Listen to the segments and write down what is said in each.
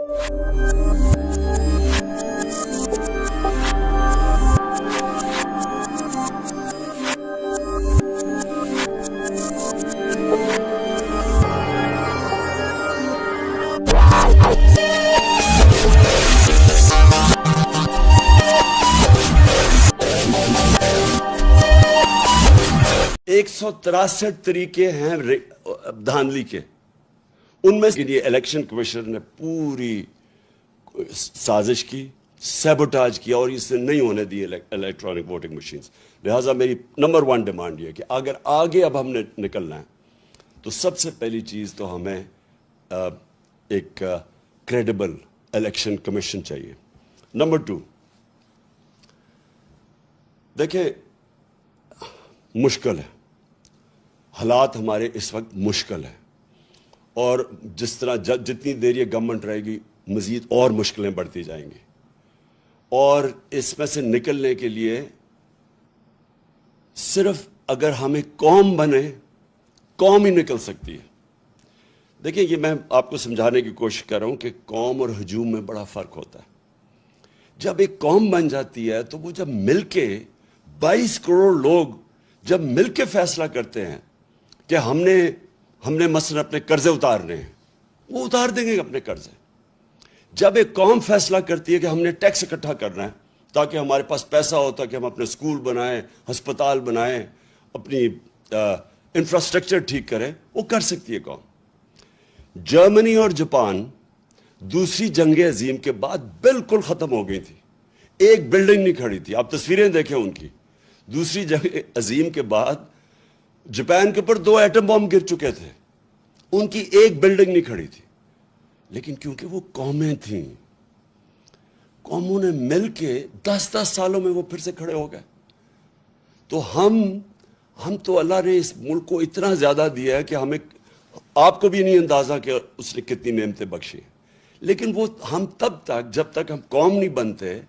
ایک 163 طریقے ہیں دھاندلی کے، ان میں سے الیکشن کمیشنر نے پوری سازش کی، سیبوٹاج کیا اور اس سے نہیں ہونے دی الیکٹرانک ووٹنگ مشینز۔ لہٰذا میری نمبر 1 ڈیمانڈ یہ ہے کہ اگر آگے اب ہم نے نکلنا ہے تو سب سے پہلی چیز تو ہمیں ایک کریڈیبل الیکشن کمیشن چاہیے۔ نمبر 2، دیکھیں مشکل ہے، حالات ہمارے اس وقت مشکل ہیں، اور جس طرح جتنی دیر یہ گورنمنٹ رہے گی مزید اور مشکلیں بڑھتی جائیں گی، اور اس میں سے نکلنے کے لیے صرف اگر ہمیں قوم بنے، قوم ہی نکل سکتی ہے۔ دیکھیں یہ میں آپ کو سمجھانے کی کوشش کر رہا ہوں کہ قوم اور ہجوم میں بڑا فرق ہوتا ہے۔ جب ایک قوم بن جاتی ہے تو وہ جب مل کے 22 کروڑ لوگ جب مل کے فیصلہ کرتے ہیں کہ ہم نے مثلا اپنے قرضے اتارنے ہیں، وہ اتار دیں گے اپنے قرضے۔ جب ایک قوم فیصلہ کرتی ہے کہ ہم نے ٹیکس اکٹھا کرنا ہے تاکہ ہمارے پاس پیسہ ہو، تاکہ ہم اپنے اسکول بنائیں، ہسپتال بنائیں، اپنی انفراسٹرکچر ٹھیک کریں، وہ کر سکتی ہے قوم۔ جرمنی اور جاپان دوسری جنگ عظیم کے بعد بالکل ختم ہو گئی تھی، ایک بلڈنگ نہیں کھڑی تھی۔ آپ تصویریں دیکھیں ان کی، دوسری جنگ عظیم کے بعد جاپان کے اوپر 2 ایٹم بم گر چکے تھے، ان کی ایک بلڈنگ نہیں کھڑی تھی، لیکن کیونکہ وہ قومیں تھیں، قوموں نے مل کے 10 سالوں میں وہ پھر سے کھڑے ہو گئے۔ تو ہم تو اللہ نے اس ملک کو اتنا زیادہ دیا ہے کہ ہمیں، آپ کو بھی نہیں اندازہ کہ اس نے کتنی نعمتیں بخشی ہیں، لیکن وہ ہم تب تک، جب تک ہم قوم نہیں بنتے،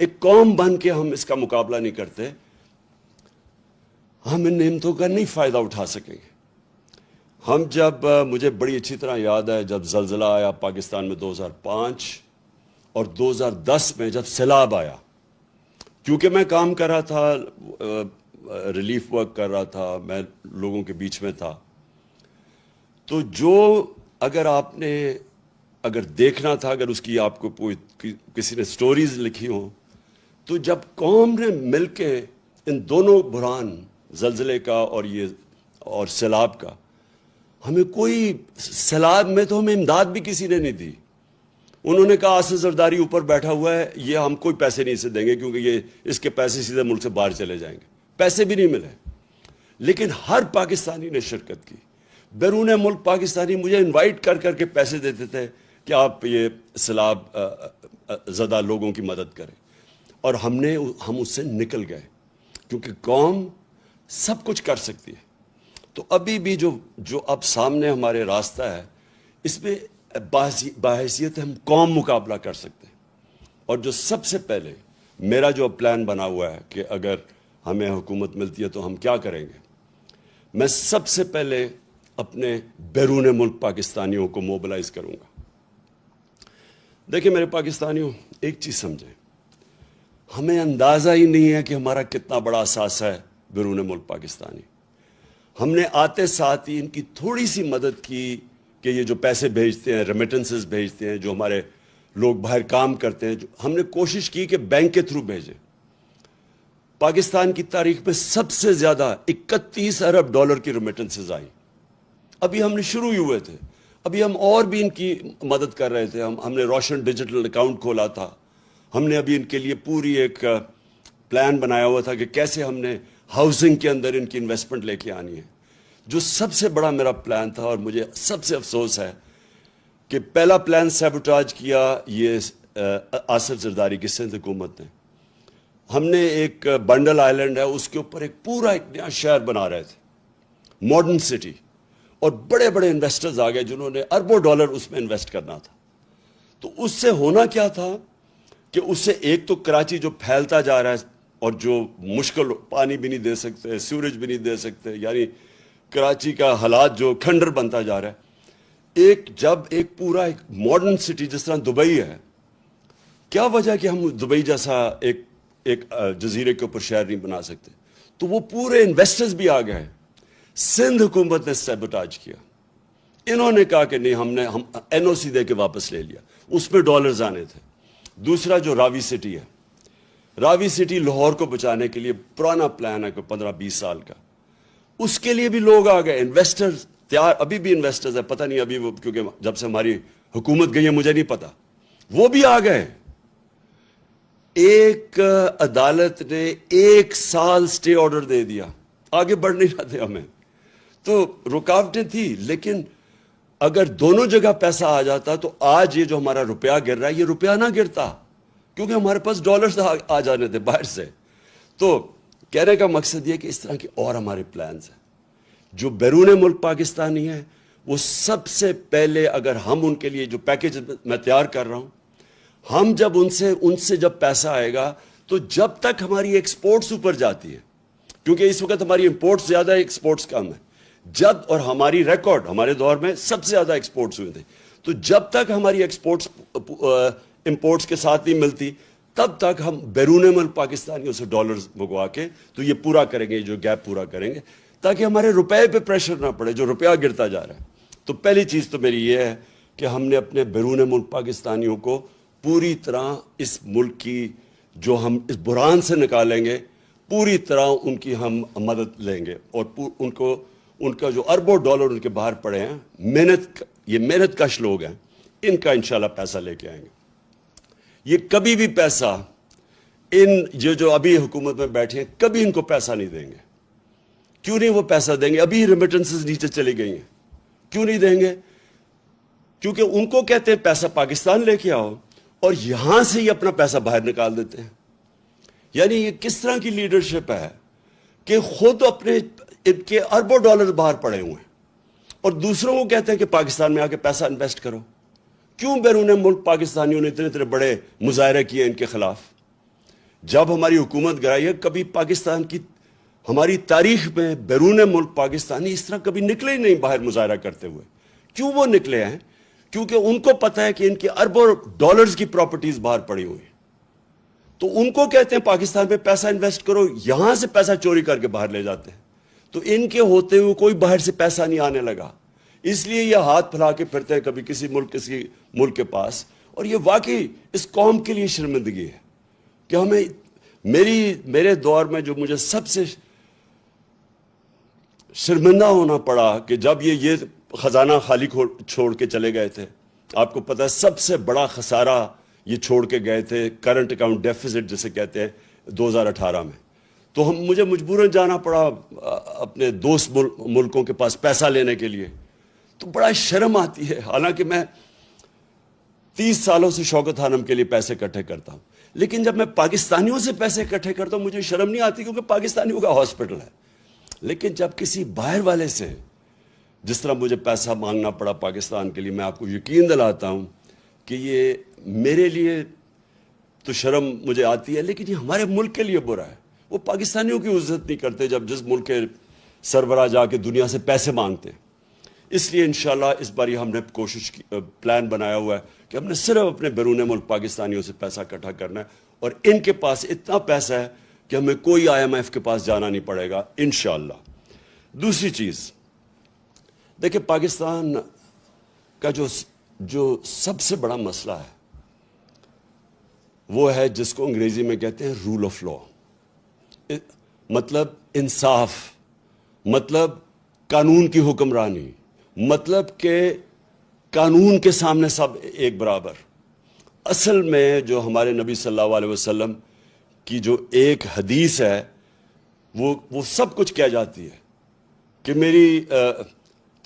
ایک قوم بن کے ہم اس کا مقابلہ نہیں کرتے، ہم ان نعمتوں کا نہیں فائدہ اٹھا سکیں گے۔ ہم جب، مجھے بڑی اچھی طرح یاد ہے جب زلزلہ آیا پاکستان میں 2005 اور 2010 میں جب سیلاب آیا، کیونکہ میں کام کر رہا تھا، ریلیف ورک کر رہا تھا، میں لوگوں کے بیچ میں تھا، تو اگر دیکھنا تھا، اگر اس کی آپ کو کسی نے سٹوریز لکھی ہوں، تو جب قوم نے مل کے ان دونوں بحران، زلزلے کا اور سیلاب کا، ہمیں کوئی، سیلاب میں تو ہمیں امداد بھی کسی نے نہیں دی۔ انہوں نے کہا آصف زرداری اوپر بیٹھا ہوا ہے، یہ ہم کوئی پیسے نہیں اسے دیں گے کیونکہ اس کے پیسے سیدھے ملک سے باہر چلے جائیں گے، پیسے بھی نہیں ملے۔ لیکن ہر پاکستانی نے شرکت کی، بیرون ملک پاکستانی مجھے انوائٹ کر کے پیسے دیتے تھے کہ آپ یہ سیلاب زدہ لوگوں کی مدد کریں، اور ہم اس سے نکل گئے، کیونکہ قوم سب کچھ کر سکتی ہے۔ تو ابھی بھی جو اب سامنے ہمارے راستہ ہے، اس میں باحیثیت ہم قوم مقابلہ کر سکتے ہیں۔ اور جو سب سے پہلے میرا جو پلان بنا ہوا ہے کہ اگر ہمیں حکومت ملتی ہے تو ہم کیا کریں گے، میں سب سے پہلے اپنے بیرون ملک پاکستانیوں کو موبلائز کروں گا۔ دیکھیں میرے پاکستانیوں، ایک چیز سمجھیں، ہمیں اندازہ ہی نہیں ہے کہ ہمارا کتنا بڑا اثاثہ ہے بیرون ملک پاکستانی۔ ہم نے آتے ساتھ ہی ان کی تھوڑی سی مدد کی کہ یہ جو پیسے بھیجتے ہیں، ریمیٹنسز بھیجتے ہیں، جو ہمارے لوگ باہر کام کرتے ہیں، ہم نے کوشش کی کہ بینک کے تھرو بھیجیں۔ پاکستان کی تاریخ میں سب سے زیادہ 31 ارب ڈالر کی ریمیٹنسز آئی۔ ابھی ہم نے شروع ہی ہوئے تھے، ابھی ہم اور بھی ان کی مدد کر رہے تھے۔ ہم نے روشن ڈیجیٹل اکاؤنٹ کھولا تھا، ہم نے ابھی ان کے لیے پوری ایک پلان بنایا ہوا تھا کہ کیسے ہم نے ہاؤسنگ کے اندر ان کی انویسٹمنٹ لے کے آنی ہے۔ جو سب سے بڑا میرا پلان تھا، اور مجھے سب سے افسوس ہے کہ پہلا پلان سیبوٹاج کیا یہ آصف زرداری کی سندھ حکومت نے۔ ہم نے ایک بنڈل آئلینڈ ہے، اس کے اوپر ایک پورا ایک نیا شہر بنا رہے تھے، ماڈرن سٹی، اور بڑے بڑے انویسٹرز آ گئے جنہوں نے اربوں ڈالر اس میں انویسٹ کرنا تھا۔ تو اس سے ہونا کیا تھا کہ اس سے ایک تو کراچی جو پھیلتا جا رہا ہے اور جو مشکل، پانی بھی نہیں دے سکتے، سیوریج بھی نہیں دے سکتے، یعنی کراچی کا حالات جو کھنڈر بنتا جا رہا ہے، جب ایک پورا ایک ماڈرن سٹی جس طرح دبئی ہے، کیا وجہ کہ ہم دبئی جیسا ایک جزیرے کے اوپر شہر نہیں بنا سکتے؟ تو وہ پورے انویسٹرز بھی آ گئے. سندھ حکومت نے سیبوٹاج کیا. انہوں نے کہا کہ نہیں، ہم این او سی دے کے واپس لے لیا. اس میں ڈالرز آنے تھے. دوسرا جو راوی سٹی ہے، راوی سٹی لاہور کو بچانے کے لیے پرانا پلان ہے، کوئی 15-20 سال کا. اس کے لیے بھی لوگ آ گئے، انویسٹرز تیار. ابھی بھی انویسٹرز ہے، پتہ نہیں ابھی وہ، کیونکہ جب سے ہماری حکومت گئی ہے مجھے نہیں پتا، وہ بھی آ گئے. ایک عدالت نے 1 سال سٹے آرڈر دے دیا، آگے بڑھ نہیں رہا تھے ہمیں. تو رکاوٹیں تھی، لیکن اگر دونوں جگہ پیسہ آ جاتا تو آج یہ جو ہمارا روپیہ گر رہا ہے یہ روپیہ نہ گرتا، کیونکہ ہمارے پاس ڈالرز آ جانے تھے باہر سے. تو کہنے کا مقصد یہ کہ اس طرح کے اور ہمارے پلانز ہیں. جو بیرون ملک پاکستانی ہیں وہ سب سے پہلے، اگر ہم ان کے لیے جو پیکیج میں تیار کر رہا ہوں، ہم جب ان سے جب پیسہ آئے گا تو جب تک ہماری ایکسپورٹس اوپر جاتی ہے، کیونکہ اس وقت ہماری امپورٹس زیادہ ہے، ایکسپورٹس کم ہے، اور ہماری ریکارڈ ہمارے دور میں سب سے زیادہ ایکسپورٹس ہوئے تھے. تو جب تک ہماری ایکسپورٹس امپورٹس کے ساتھ نہیں ملتی، تب تک ہم بیرون ملک پاکستانیوں سے ڈالرز منگوا کے تو یہ پورا کریں گے، جو گیپ پورا کریں گے، تاکہ ہمارے روپے پہ پریشر نہ پڑے جو روپیہ گرتا جا رہا ہے. تو پہلی چیز تو میری یہ ہے کہ ہم نے اپنے بیرون ملک پاکستانیوں کو پوری طرح اس ملک کی، جو ہم اس بحران سے نکالیں گے، پوری طرح ان کی ہم مدد لیں گے. اور ان کا جو اربوں ڈالر ان کے باہر پڑے ہیں، یہ محنت کش لوگ ہیں، ان کا انشاءاللہ پیسہ لے کے آئیں گے. یہ کبھی بھی پیسہ جو ابھی حکومت میں بیٹھے ہیں کبھی ان کو پیسہ نہیں دیں گے. کیوں نہیں وہ پیسہ دیں گے؟ ابھی ریمیٹنسز نیچے چلی گئی ہیں. کیوں نہیں دیں گے؟ کیونکہ ان کو کہتے ہیں پیسہ پاکستان لے کے آؤ، اور یہاں سے یہ اپنا پیسہ باہر نکال دیتے ہیں. یعنی یہ کس طرح کی لیڈرشپ ہے کہ خود اپنے ان کے اربوں ڈالر باہر پڑے ہوئے ہیں، اور دوسروں کو کہتے ہیں کہ پاکستان میں آ کے پیسہ انویسٹ کرو. کیوں بیرون ملک پاکستانیوں نے اتنے بڑے مظاہرے کیے ان کے خلاف؟ جب ہماری حکومت گرائی ہے، کبھی پاکستان کی ہماری تاریخ میں بیرون ملک پاکستانی اس طرح کبھی نکلے ہی نہیں باہر مظاہرہ کرتے ہوئے. کیوں وہ نکلے ہیں؟ کیونکہ ان کو پتہ ہے کہ ان کے اربوں ڈالرز کی پراپرٹیز باہر پڑی ہوئی ہیں. تو ان کو کہتے ہیں پاکستان پہ پیسہ انویسٹ کرو، یہاں سے پیسہ چوری کر کے باہر لے جاتے ہیں. تو ان کے ہوتے ہوئے کوئی باہر سے پیسہ نہیں آنے لگا، اس لیے یہ ہاتھ پھیلا کے پھرتے ہیں کبھی کسی ملک کے پاس. اور یہ واقعی اس قوم کے لیے شرمندگی ہے کہ ہمیں، میرے دور میں جو مجھے سب سے شرمندہ ہونا پڑا کہ جب یہ خزانہ خالی چھوڑ کے چلے گئے تھے. آپ کو پتہ ہے سب سے بڑا خسارہ یہ چھوڑ کے گئے تھے، کرنٹ اکاؤنٹ ڈیفیسٹ جسے کہتے ہیں، 2018 میں. تو مجھے مجبوراً جانا پڑا اپنے دوست ملکوں کے پاس پیسہ لینے کے لیے. تو بڑا شرم آتی ہے، حالانکہ میں 30 سالوں سے شوکت خانم کے لیے پیسے اکٹھے کرتا ہوں، لیکن جب میں پاکستانیوں سے پیسے اکٹھے کرتا ہوں مجھے شرم نہیں آتی، کیونکہ پاکستانیوں کا ہاسپٹل ہے. لیکن جب کسی باہر والے سے، جس طرح مجھے پیسہ مانگنا پڑا پاکستان کے لیے، میں آپ کو یقین دلاتا ہوں کہ یہ میرے لیے تو شرم مجھے آتی ہے، لیکن یہ ہمارے ملک کے لیے برا ہے. وہ پاکستانیوں کی عزت نہیں کرتے جب جس ملک کے سربراہ جا کے دنیا سے پیسے مانگتے ہیں. اس لیے انشاءاللہ اس باری ہم نے پلان بنایا ہوا ہے کہ ہم نے صرف اپنے بیرون ملک پاکستانیوں سے پیسہ اکٹھا کرنا ہے، اور ان کے پاس اتنا پیسہ ہے کہ ہمیں کوئی IMF کے پاس جانا نہیں پڑے گا انشاءاللہ. دوسری چیز دیکھیں، پاکستان کا جو سب سے بڑا مسئلہ ہے وہ ہے جس کو انگریزی میں کہتے ہیں رول آف لا. مطلب انصاف، مطلب قانون کی حکمرانی، مطلب کہ قانون کے سامنے سب ایک برابر. اصل میں جو ہمارے نبی صلی اللہ علیہ وسلم کی جو ایک حدیث ہے وہ سب کچھ کہہ جاتی ہے کہ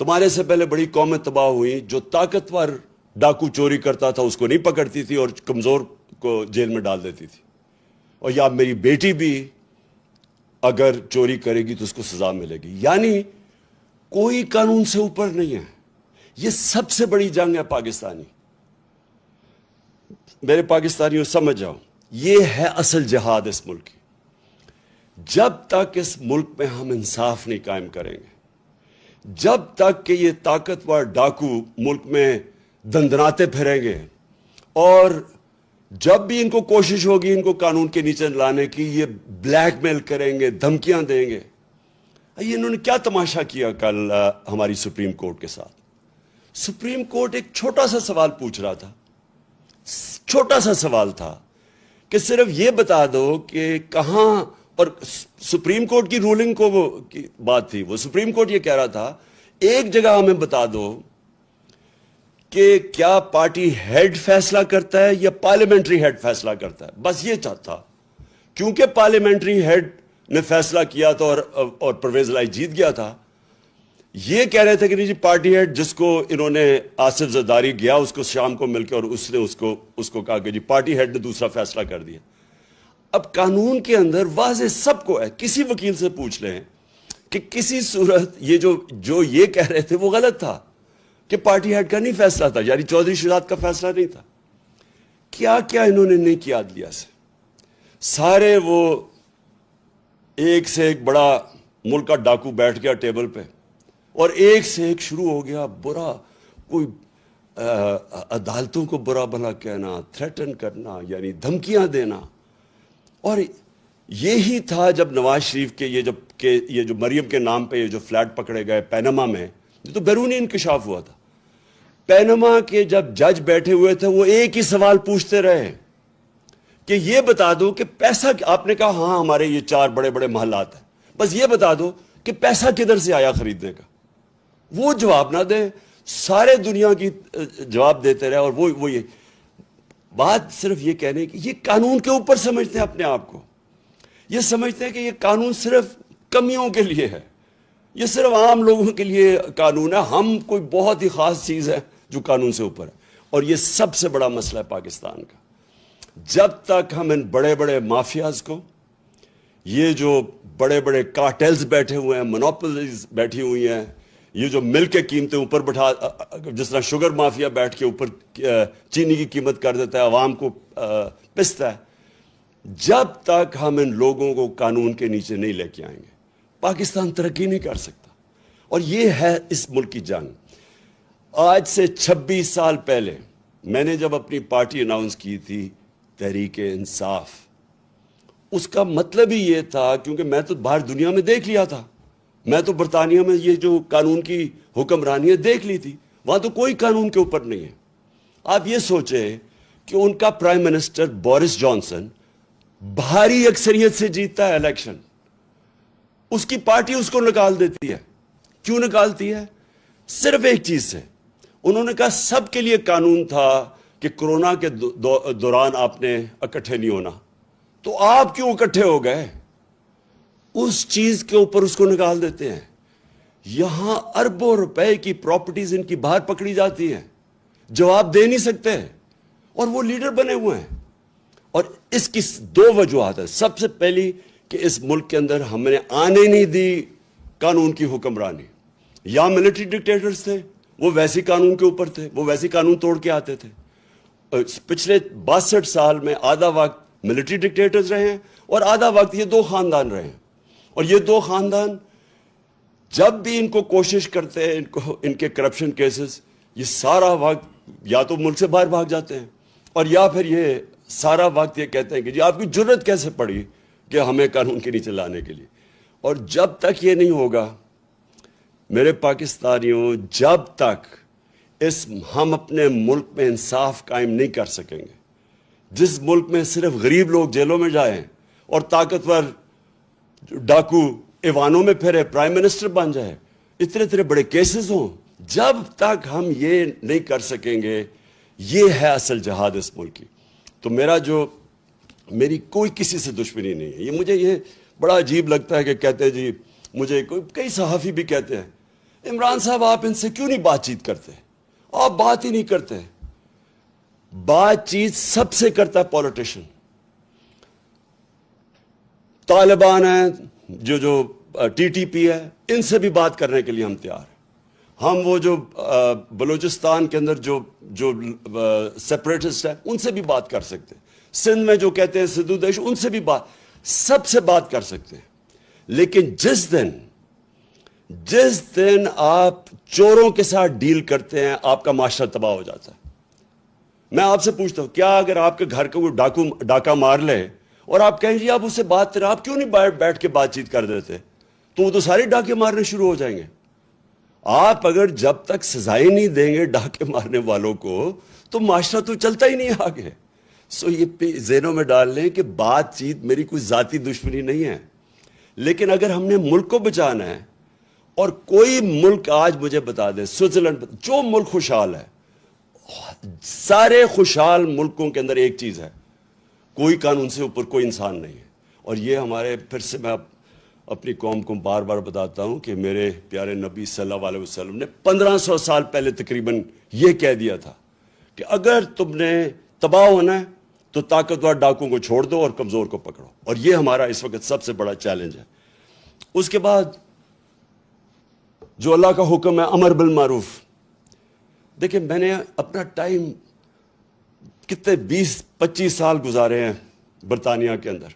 تمہارے سے پہلے بڑی قومیں تباہ ہوئیں، جو طاقتور ڈاکو چوری کرتا تھا اس کو نہیں پکڑتی تھی اور کمزور کو جیل میں ڈال دیتی تھی، اور یا میری بیٹی بھی اگر چوری کرے گی تو اس کو سزا ملے گی. یعنی کوئی قانون سے اوپر نہیں ہے. یہ سب سے بڑی جنگ ہے پاکستانی. میرے پاکستانیوں سمجھ جاؤ، یہ ہے اصل جہاد اس ملک کی. جب تک اس ملک میں ہم انصاف نہیں قائم کریں گے، جب تک کہ یہ طاقتور ڈاکو ملک میں دندناتے پھریں گے اور جب بھی ان کو کوشش ہوگی ان کو قانون کے نیچے لانے کی، یہ بلیک میل کریں گے، دھمکیاں دیں گے. یہ انہوں نے کیا تماشا کیا کل ہماری سپریم کورٹ کے ساتھ. سپریم کورٹ ایک چھوٹا سا سوال پوچھ رہا تھا، چھوٹا سا سوال تھا کہ صرف یہ بتا دو کہ کہاں، اور سپریم کورٹ کی رولنگ کو وہ کی بات تھی، وہ سپریم کورٹ یہ کہہ رہا تھا ایک جگہ ہمیں بتا دو کہ کیا پارٹی ہیڈ فیصلہ کرتا ہے یا پارلیمنٹری ہیڈ فیصلہ کرتا ہے. بس یہ چاہتا، کیونکہ پارلیمنٹری ہیڈ نے فیصلہ کیا تھا اور پرویز الہی جیت گیا تھا. یہ کہہ رہے تھے کہ نہیں جی پارٹی ہیڈ جس کو انہوں نے آصف زرداری گیا اس کو شام کو مل کے اور اس نے اس کو کہا کہ جی پارٹی ہیڈ نے دوسرا فیصلہ کر دیا. اب قانون کے اندر واضح سب کو ہے، کسی وکیل سے پوچھ لیں کہ کسی صورت یہ جو یہ کہہ رہے تھے وہ غلط تھا کہ پارٹی ہیڈ کا نہیں فیصلہ تھا، یعنی چودھری شہزاد کا فیصلہ نہیں تھا. کیا کیا انہوں نے نہیں کیا عدلیہ سے. سارے وہ ایک سے ایک بڑا ملک کا ڈاکو بیٹھ گیا ٹیبل پہ اور ایک سے ایک شروع ہو گیا برا، کوئی عدالتوں کو برا بھلا کہنا، تھریٹن کرنا، یعنی دھمکیاں دینا. اور یہی تھا جب نواز شریف کے یہ جو مریم کے نام پہ یہ جو فلیٹ پکڑے گئے پینما میں، یہ تو بیرونی انکشاف ہوا تھا. پینما کے جب جج بیٹھے ہوئے تھے وہ ایک ہی سوال پوچھتے رہے کہ یہ بتا دو کہ پیسہ، آپ نے کہا ہاں ہمارے یہ 4 بڑے بڑے محلات ہیں، بس یہ بتا دو کہ پیسہ کدھر سے آیا خریدنے کا. وہ جواب نہ دے، سارے دنیا کی جواب دیتے رہے. اور وہ یہ بات صرف یہ کہنے کی، یہ قانون کے اوپر سمجھتے ہیں اپنے آپ کو. یہ سمجھتے ہیں کہ یہ قانون صرف کمیوں کے لیے ہے، یہ صرف عام لوگوں کے لیے قانون ہے، ہم کوئی بہت ہی خاص چیز ہے جو قانون سے اوپر ہے. اور یہ سب سے بڑا مسئلہ ہے پاکستان کا. جب تک ہم ان بڑے بڑے مافیاز کو، یہ جو بڑے بڑے کارٹیلز بیٹھے ہوئے ہیں، مونوپولیز بیٹھی ہوئی ہیں، یہ جو مل کے قیمتیں اوپر بٹھا، جس طرح شوگر مافیا بیٹھ کے اوپر چینی کی قیمت کر دیتا ہے، عوام کو پستا ہے، جب تک ہم ان لوگوں کو قانون کے نیچے نہیں لے کے آئیں گے پاکستان ترقی نہیں کر سکتا. اور یہ ہے اس ملک کی جنگ. آج سے 26 سال پہلے میں نے جب اپنی پارٹی اناؤنس کی تھی تحریک انصاف، اس کا مطلب ہی یہ تھا، کیونکہ میں تو باہر دنیا میں دیکھ لیا تھا، میں تو برطانیہ میں یہ جو قانون کی حکمرانی دیکھ لی تھی، وہاں تو کوئی قانون کے اوپر نہیں ہے. آپ یہ سوچیں کہ ان کا پرائم منسٹر بورس جانسن بھاری اکثریت سے جیتتا ہے الیکشن، اس کی پارٹی اس کو نکال دیتی ہے. کیوں نکالتی ہے؟ صرف ایک چیز سے، انہوں نے کہا سب کے لیے قانون تھا کہ کرونا کے دوران آپ نے اکٹھے نہیں ہونا، تو آپ کیوں اکٹھے ہو گئے؟ اس چیز کے اوپر اس کو نکال دیتے ہیں. یہاں اربوں روپے کی پراپرٹیز ان کی باہر پکڑی جاتی ہیں، جواب دے نہیں سکتے، اور وہ لیڈر بنے ہوئے ہیں. اور اس کی 2 وجوہات ہیں. سب سے پہلی کہ اس ملک کے اندر ہم نے آنے نہیں دی قانون کی حکمرانی. یا ملٹری ڈکٹیٹرز تھے، وہ ویسی قانون کے اوپر تھے، وہ ویسی قانون توڑ کے آتے تھے. پچھلے 62 سال میں آدھا وقت ملٹری ڈکٹیٹرز رہے ہیں اور آدھا وقت یہ 2 خاندان رہے ہیں. اور یہ 2 خاندان جب بھی ان کو کوشش کرتے ہیں، ان کے کرپشن کیسز، یہ سارا وقت یا تو ملک سے باہر بھاگ جاتے ہیں اور یا پھر یہ سارا وقت یہ کہتے ہیں کہ جی آپ کی جرت کیسے پڑی کہ ہمیں قانون کے نیچے لانے کے لیے. اور جب تک یہ نہیں ہوگا میرے پاکستانیوں، جب تک ہم اپنے ملک میں انصاف قائم نہیں کر سکیں گے، جس ملک میں صرف غریب لوگ جیلوں میں جائیں اور طاقتور ڈاکو ایوانوں میں پھرے، پرائم منسٹر بن جائے، اتنے بڑے کیسز ہوں، جب تک ہم یہ نہیں کر سکیں گے، یہ ہے اصل جہاد اس ملک کی. تو میری کوئی کسی سے دشمنی نہیں ہے. مجھے یہ بڑا عجیب لگتا ہے کہ کہتے ہیں جی، مجھے کئی صحافی بھی کہتے ہیں عمران صاحب آپ ان سے کیوں نہیں بات چیت کرتے، آپ بات ہی نہیں کرتے. بات چیت سب سے کرتا ہے پولیٹیشن. طالبان ہیں، جو ٹی ٹی پی ہے، ان سے بھی بات کرنے کے لیے ہم تیار ہیں. ہم وہ جو بلوچستان کے اندر جو سیپریٹسٹ ہیں ان سے بھی بات کر سکتے ہیں. سندھ میں جو کہتے ہیں سدھو دیش، ان سے بھی سب سے بات کر سکتے ہیں. لیکن جس دن جس دن آپ چوروں کے ساتھ ڈیل کرتے ہیں آپ کا معاشرہ تباہ ہو جاتا ہے. میں آپ سے پوچھتا ہوں, کیا اگر آپ کے گھر کا کوئی ڈاکہ مار لے اور آپ کہیں جی آپ اس سے بات کریں, آپ کیوں نہیں بیٹھ کے بات چیت کر دیتے, تو وہ تو سارے ڈاکے مارنے شروع ہو جائیں گے. آپ اگر جب تک سزائیں نہیں دیں گے ڈاکے مارنے والوں کو تو معاشرہ تو چلتا ہی نہیں آگے. سو یہ ذہنوں میں ڈال لیں کہ بات چیت میری کوئی ذاتی دشمنی نہیں ہے, لیکن اگر ہم نے ملک کو بچانا ہے, اور کوئی ملک آج مجھے بتا دے, سوئٹزرلینڈ, جو ملک خوشحال ہے, سارے خوشحال ملکوں کے اندر ایک چیز ہے, کوئی قانون سے اوپر کوئی انسان نہیں ہے. اور یہ ہمارے, پھر سے میں اپنی قوم کو بار بار بتاتا ہوں کہ میرے پیارے نبی صلی اللہ علیہ وسلم نے 1500 سال پہلے تقریباً یہ کہہ دیا تھا کہ اگر تم نے تباہ ہونا ہے تو طاقتور ڈاکوں کو چھوڑ دو اور کمزور کو پکڑو. اور یہ ہمارا اس وقت سب سے بڑا چیلنج ہے. اس کے بعد جو اللہ کا حکم ہے امر بالمعروف. دیکھیں میں نے اپنا ٹائم کتنے 20-25 سال گزارے ہیں برطانیہ کے اندر,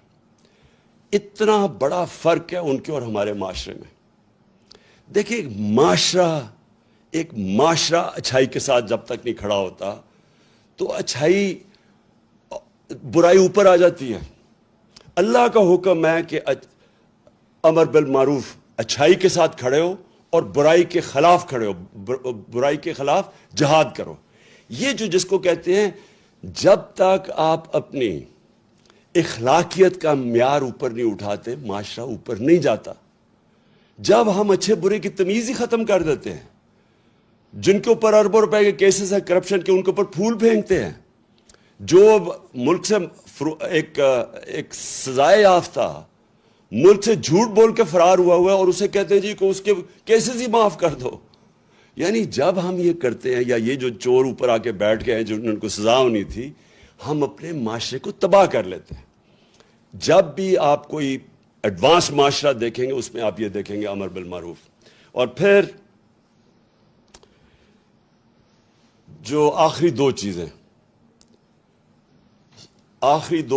اتنا بڑا فرق ہے ان کے اور ہمارے معاشرے میں. دیکھیں ایک معاشرہ اچھائی کے ساتھ جب تک نہیں کھڑا ہوتا تو اچھائی, برائی اوپر آ جاتی ہے. اللہ کا حکم ہے کہ امر بالمعروف, اچھائی کے ساتھ کھڑے ہو اور برائی کے خلاف کھڑے ہو, برائی کے خلاف جہاد کرو. یہ جس کو کہتے ہیں, جب تک آپ اپنی اخلاقیت کا معیار اوپر نہیں اٹھاتے معاشرہ اوپر نہیں جاتا. جب ہم اچھے برے کی تمیز ہی ختم کر دیتے ہیں, جن کے اوپر اربوں روپے کے کیسز ہیں کرپشن کے, ان کے اوپر پھول پھینکتے ہیں, جو ملک سے ایک سزائے یافتہ ملک سے جھوٹ بول کے فرار ہوا ہے اور اسے کہتے ہیں جی کو اس کے کیسز ہی معاف کر دو. یعنی جب ہم یہ کرتے ہیں, یا یہ جو چور اوپر آ کے بیٹھ گئے ہیں جن کو سزا ہونی تھی, ہم اپنے معاشرے کو تباہ کر لیتے ہیں. جب بھی آپ کوئی ایڈوانس معاشرہ دیکھیں گے اس میں آپ یہ دیکھیں گے امر بالمعروف. اور پھر جو آخری دو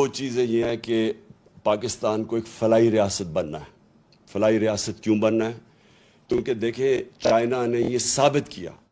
چیزیں یہ ہیں کہ پاکستان کو ایک فلاحی ریاست بننا ہے. فلاحی ریاست کیوں بننا ہے؟ کیونکہ دیکھیں چائنا نے یہ ثابت کیا